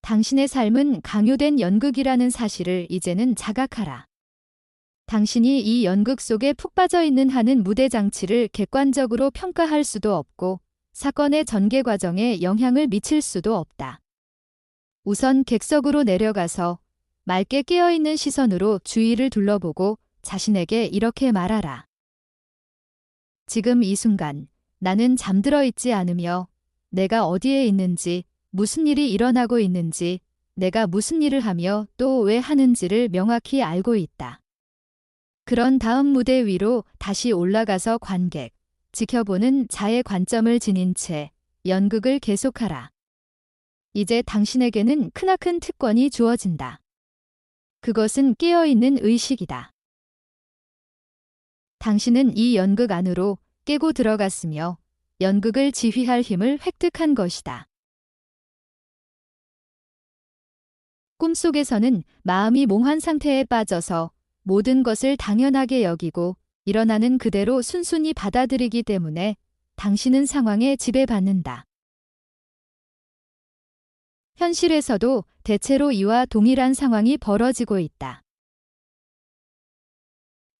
당신의 삶은 강요된 연극이라는 사실을 이제는 자각하라. 당신이 이 연극 속에 푹 빠져 있는 한은 무대 장치를 객관적으로 평가할 수도 없고 사건의 전개 과정에 영향을 미칠 수도 없다. 우선 객석으로 내려가서 맑게 깨어있는 시선으로 주위를 둘러보고 자신에게 이렇게 말하라. 지금 이 순간 나는 잠들어 있지 않으며 내가 어디에 있는지, 무슨 일이 일어나고 있는지, 내가 무슨 일을 하며 또 왜 하는지를 명확히 알고 있다. 그런 다음 무대 위로 다시 올라가서 관객, 지켜보는 자의 관점을 지닌 채 연극을 계속하라. 이제 당신에게는 크나큰 특권이 주어진다. 그것은 깨어있는 의식이다. 당신은 이 연극 안으로 깨고 들어갔으며 연극을 지휘할 힘을 획득한 것이다. 꿈속에서는 마음이 몽환 상태에 빠져서 모든 것을 당연하게 여기고 일어나는 그대로 순순히 받아들이기 때문에 당신은 상황에 지배받는다. 현실에서도 대체로 이와 동일한 상황이 벌어지고 있다.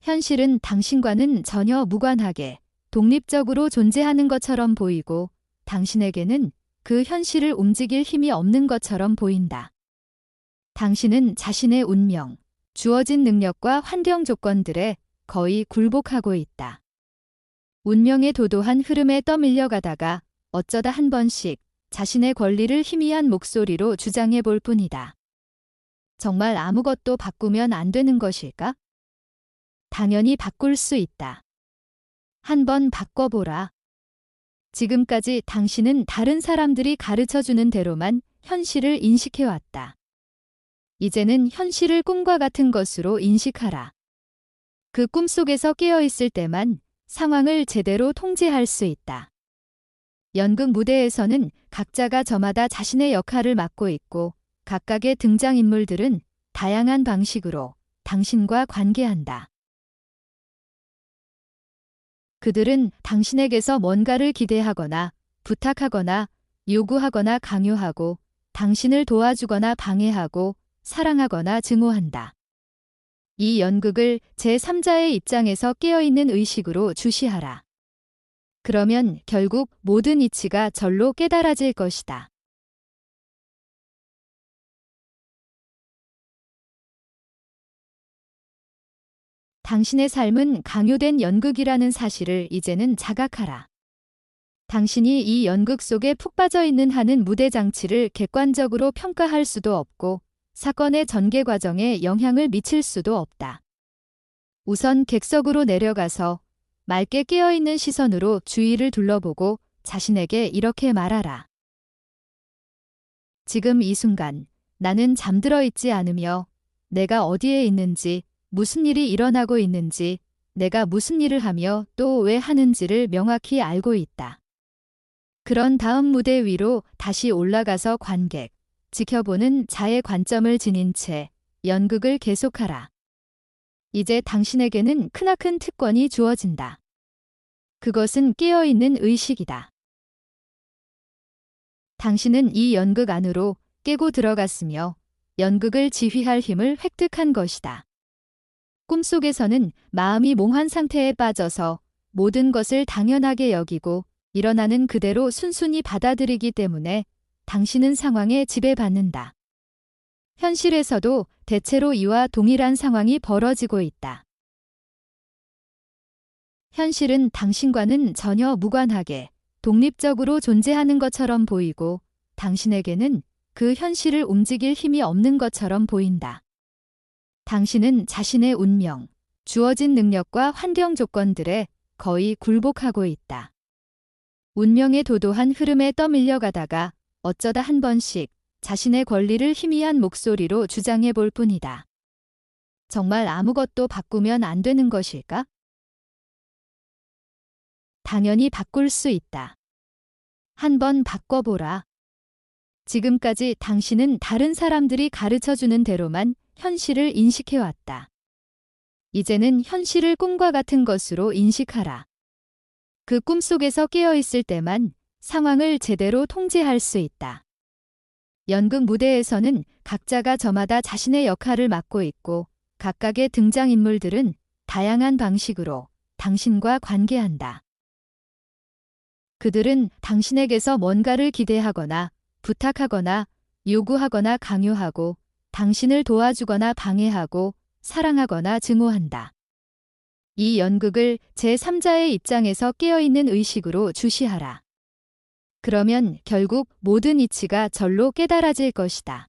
현실은 당신과는 전혀 무관하게 독립적으로 존재하는 것처럼 보이고 당신에게는 그 현실을 움직일 힘이 없는 것처럼 보인다. 당신은 자신의 운명, 주어진 능력과 환경 조건들에 거의 굴복하고 있다. 운명의 도도한 흐름에 떠밀려가다가 어쩌다 한 번씩 자신의 권리를 희미한 목소리로 주장해 볼 뿐이다. 정말 아무것도 바꾸면 안 되는 것일까? 당연히 바꿀 수 있다. 한번 바꿔보라. 지금까지 당신은 다른 사람들이 가르쳐주는 대로만 현실을 인식해왔다. 이제는 현실을 꿈과 같은 것으로 인식하라. 그 꿈속에서 깨어있을 때만 상황을 제대로 통제할 수 있다. 연극 무대에서는 각자가 저마다 자신의 역할을 맡고 있고 각각의 등장인물들은 다양한 방식으로 당신과 관계한다. 그들은 당신에게서 뭔가를 기대하거나 부탁하거나 요구하거나 강요하고 당신을 도와주거나 방해하고 사랑하거나 증오한다. 이 연극을 제3자의 입장에서 깨어있는 의식으로 주시하라. 그러면 결국 모든 이치가 절로 깨달아질 것이다. 당신의 삶은 강요된 연극이라는 사실을 이제는 자각하라. 당신이 이 연극 속에 푹 빠져 있는 한은 무대 장치를 객관적으로 평가할 수도 없고 사건의 전개 과정에 영향을 미칠 수도 없다. 우선 객석으로 내려가서 맑게 깨어있는 시선으로 주위를 둘러보고 자신에게 이렇게 말하라. 지금 이 순간 나는 잠들어 있지 않으며 내가 어디에 있는지, 무슨 일이 일어나고 있는지, 내가 무슨 일을 하며 또 왜 하는지를 명확히 알고 있다. 그런 다음 무대 위로 다시 올라가서 관객, 지켜보는 자의 관점을 지닌 채 연극을 계속하라. 이제 당신에게는 크나큰 특권이 주어진다. 그것은 깨어있는 의식이다. 당신은 이 연극 안으로 깨고 들어갔으며 연극을 지휘할 힘을 획득한 것이다. 꿈속에서는 마음이 몽환 상태에 빠져서 모든 것을 당연하게 여기고 일어나는 그대로 순순히 받아들이기 때문에 당신은 상황에 지배받는다. 현실에서도 대체로 이와 동일한 상황이 벌어지고 있다. 현실은 당신과는 전혀 무관하게 독립적으로 존재하는 것처럼 보이고 당신에게는 그 현실을 움직일 힘이 없는 것처럼 보인다. 당신은 자신의 운명, 주어진 능력과 환경 조건들에 거의 굴복하고 있다. 운명의 도도한 흐름에 떠밀려가다가 어쩌다 한 번씩 자신의 권리를 희미한 목소리로 주장해 볼 뿐이다. 정말 아무것도 바꾸면 안 되는 것일까? 당연히 바꿀 수 있다. 한번 바꿔보라. 지금까지 당신은 다른 사람들이 가르쳐주는 대로만 현실을 인식해왔다. 이제는 현실을 꿈과 같은 것으로 인식하라. 그 꿈속에서 깨어있을 때만 상황을 제대로 통제할 수 있다. 연극 무대에서는 각자가 저마다 자신의 역할을 맡고 있고 각각의 등장인물들은 다양한 방식으로 당신과 관계한다. 그들은 당신에게서 뭔가를 기대하거나 부탁하거나 요구하거나 강요하고 당신을 도와주거나 방해하고 사랑하거나 증오한다. 이 연극을 제3자의 입장에서 깨어있는 의식으로 주시하라. 그러면 결국 모든 이치가 절로 깨달아질 것이다.